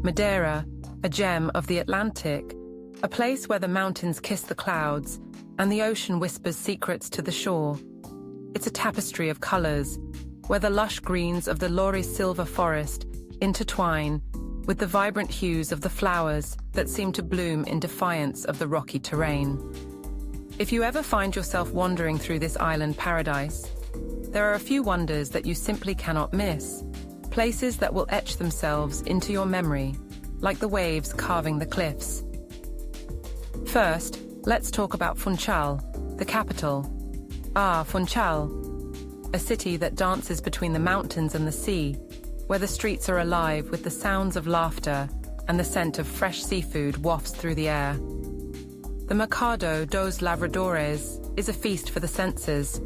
Madeira, a gem of the Atlantic, a place where the mountains kiss the clouds and the ocean whispers secrets to the shore. It's a tapestry of colors, where the lush greens of the Laurisilva forest intertwine with the vibrant hues of the flowers that seem to bloom in defiance of the rocky terrain. If you ever find yourself wandering through this island paradise, there are a few wonders that you simply cannot miss, places that will etch themselves into your memory, like the waves carving the cliffs. First, let's talk about Funchal, the capital. Funchal, a city that dances between the mountains and the sea, where the streets are alive with the sounds of laughter and the scent of fresh seafood wafts through the air. The Mercado dos Lavradores is a feast for the senses.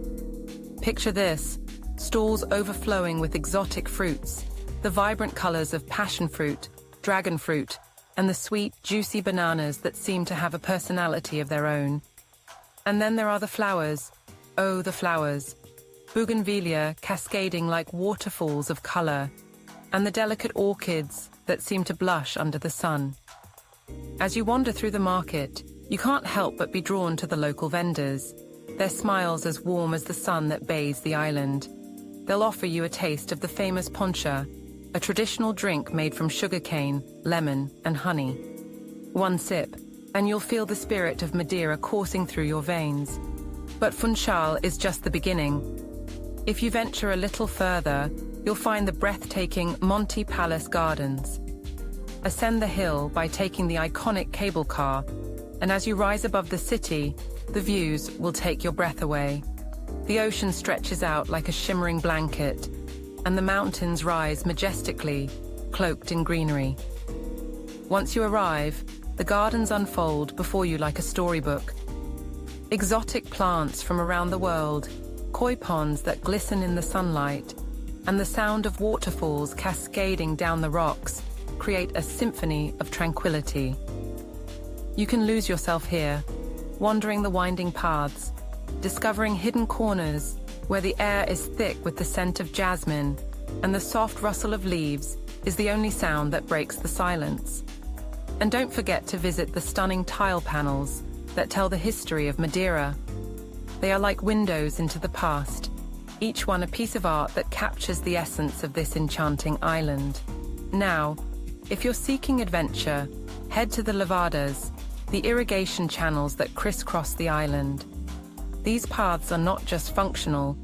Picture this, stalls overflowing with exotic fruits, the vibrant colors of passion fruit, dragon fruit, and the sweet, juicy bananas that seem to have a personality of their own. And then there are the flowers. Oh, the flowers. Bougainvillea cascading like waterfalls of color, and the delicate orchids that seem to blush under the sun. As you wander through the market, you can't help but be drawn to the local vendors, their smiles as warm as the sun that bathes the island. They'll offer you a taste of the famous poncha, a traditional drink made from sugarcane, lemon, and honey. One sip, and you'll feel the spirit of Madeira coursing through your veins. But Funchal is just the beginning. If you venture a little further, you'll find the breathtaking Monte Palace Gardens. Ascend the hill by taking the iconic cable car, and as you rise above the city, the views will take your breath away. The ocean stretches out like a shimmering blanket, and the mountains rise majestically, cloaked in greenery. Once you arrive, the gardens unfold before you like a storybook. Exotic plants from around the world, koi ponds that glisten in the sunlight, and the sound of waterfalls cascading down the rocks create a symphony of tranquility. You can lose yourself here, wandering the winding paths, discovering hidden corners where the air is thick with the scent of jasmine, and the soft rustle of leaves is the only sound that breaks the silence. And don't forget to visit the stunning tile panels that tell the history of Madeira. They are like windows into the past, each one a piece of art that captures the essence of this enchanting island. Now, if you're seeking adventure, head to the levadas, the irrigation channels that crisscross the island. These paths are not just functional,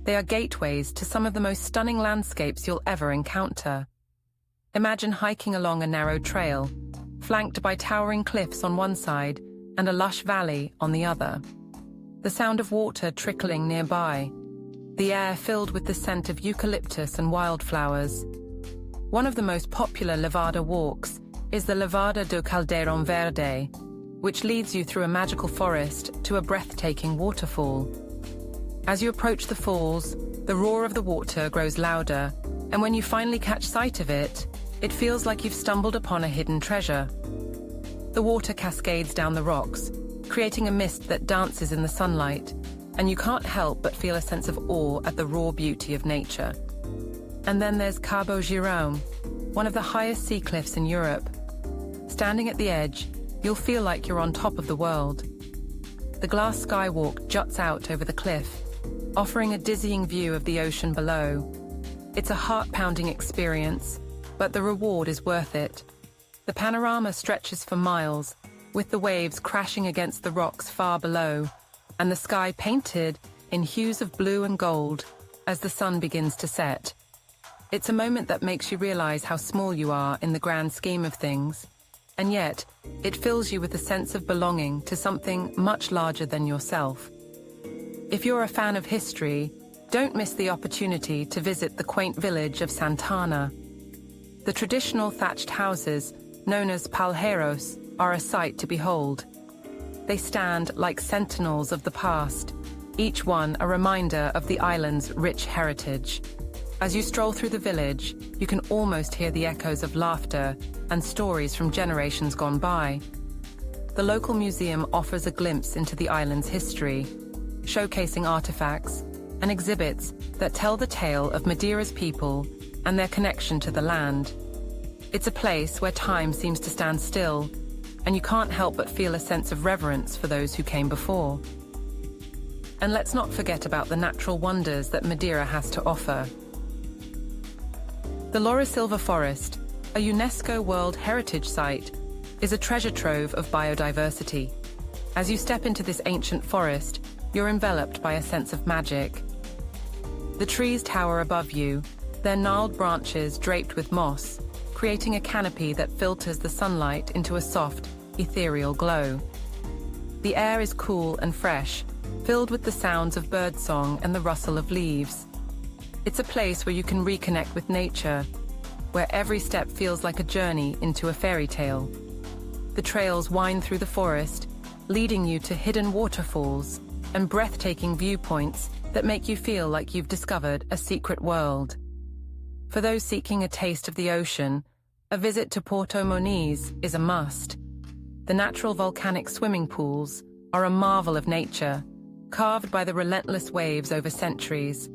they are gateways to some of the most stunning landscapes you'll ever encounter. Imagine hiking along a narrow trail, flanked by towering cliffs on one side and a lush valley on the other. The sound of water trickling nearby, the air filled with the scent of eucalyptus and wildflowers. One of the most popular levada walks is the Levada do Caldeirão Verde, which leads you through a magical forest to a breathtaking waterfall. As you approach the falls, the roar of the water grows louder, and when you finally catch sight of it, it feels like you've stumbled upon a hidden treasure. The water cascades down the rocks, creating a mist that dances in the sunlight, and you can't help but feel a sense of awe at the raw beauty of nature. And then there's Cabo Girão, one of the highest sea cliffs in Europe. Standing at the edge, you'll feel like you're on top of the world. The glass skywalk juts out over the cliff, offering a dizzying view of the ocean below. It's a heart-pounding experience, but the reward is worth it. The panorama stretches for miles, with the waves crashing against the rocks far below, and the sky painted in hues of blue and gold as the sun begins to set. It's a moment that makes you realize how small you are in the grand scheme of things, and yet it fills you with a sense of belonging to something much larger than yourself. If you're a fan of history, don't miss the opportunity to visit the quaint village of Santana. The traditional thatched houses, known as palheiros, are a sight to behold. They stand like sentinels of the past, each one a reminder of the island's rich heritage. As you stroll through the village, you can almost hear the echoes of laughter and stories from generations gone by. The local museum offers a glimpse into the island's history, showcasing artifacts and exhibits that tell the tale of Madeira's people and their connection to the land. It's a place where time seems to stand still, and you can't help but feel a sense of reverence for those who came before. And let's not forget about the natural wonders that Madeira has to offer. The Laurisilva forest, a UNESCO World Heritage Site, is a treasure trove of biodiversity. As you step into this ancient forest, you're enveloped by a sense of magic. The trees tower above you, their gnarled branches draped with moss, creating a canopy that filters the sunlight into a soft, ethereal glow. The air is cool and fresh, filled with the sounds of birdsong and the rustle of leaves. It's a place where you can reconnect with nature, where every step feels like a journey into a fairy tale. The trails wind through the forest, leading you to hidden waterfalls and breathtaking viewpoints that make you feel like you've discovered a secret world. For those seeking a taste of the ocean, a visit to Porto Moniz is a must. The natural volcanic swimming pools are a marvel of nature, carved by the relentless waves over centuries.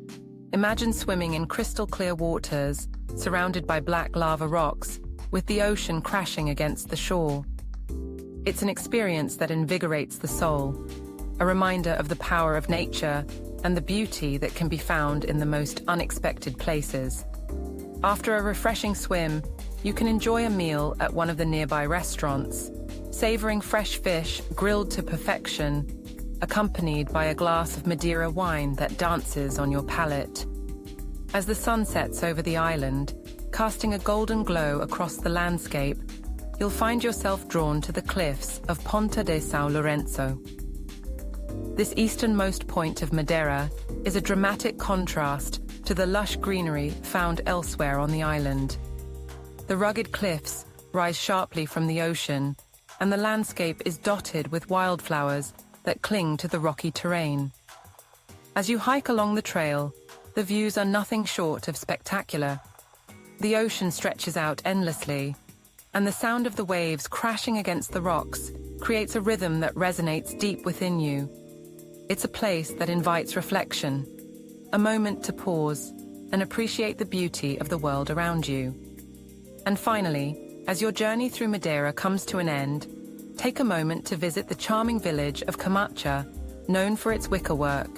Imagine swimming in crystal-clear waters, surrounded by black lava rocks, with the ocean crashing against the shore. It's an experience that invigorates the soul, a reminder of the power of nature and the beauty that can be found in the most unexpected places. After a refreshing swim, you can enjoy a meal at one of the nearby restaurants, savoring fresh fish grilled to perfection, accompanied by a glass of Madeira wine that dances on your palate. As the sun sets over the island, casting a golden glow across the landscape, you'll find yourself drawn to the cliffs of Ponta de São Lourenço. This easternmost point of Madeira is a dramatic contrast to the lush greenery found elsewhere on the island. The rugged cliffs rise sharply from the ocean, and the landscape is dotted with wildflowers that cling to the rocky terrain. As you hike along the trail, the views are nothing short of spectacular. The ocean stretches out endlessly, and the sound of the waves crashing against the rocks creates a rhythm that resonates deep within you. It's a place that invites reflection, a moment to pause and appreciate the beauty of the world around you. And finally, as your journey through Madeira comes to an end, take a moment to visit the charming village of Camacha, known for its wickerwork.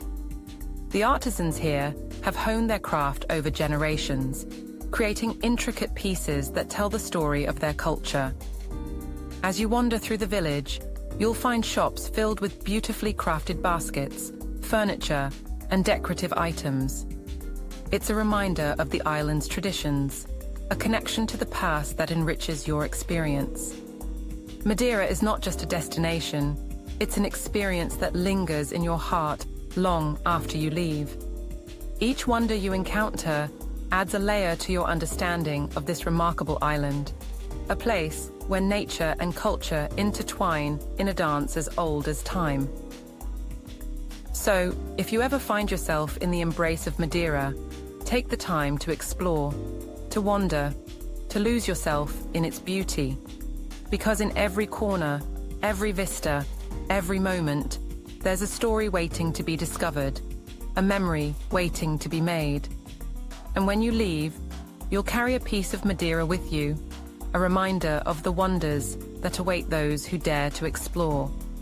The artisans here have honed their craft over generations, creating intricate pieces that tell the story of their culture. As you wander through the village, you'll find shops filled with beautifully crafted baskets, furniture, and decorative items. It's a reminder of the island's traditions, a connection to the past that enriches your experience. Madeira is not just a destination, it's an experience that lingers in your heart long after you leave. Each wonder you encounter adds a layer to your understanding of this remarkable island, a place where nature and culture intertwine in a dance as old as time. So, if you ever find yourself in the embrace of Madeira, take the time to explore, to wander, to lose yourself in its beauty. Because in every corner, every vista, every moment, there's a story waiting to be discovered, a memory waiting to be made. And when you leave, you'll carry a piece of Madeira with you, a reminder of the wonders that await those who dare to explore.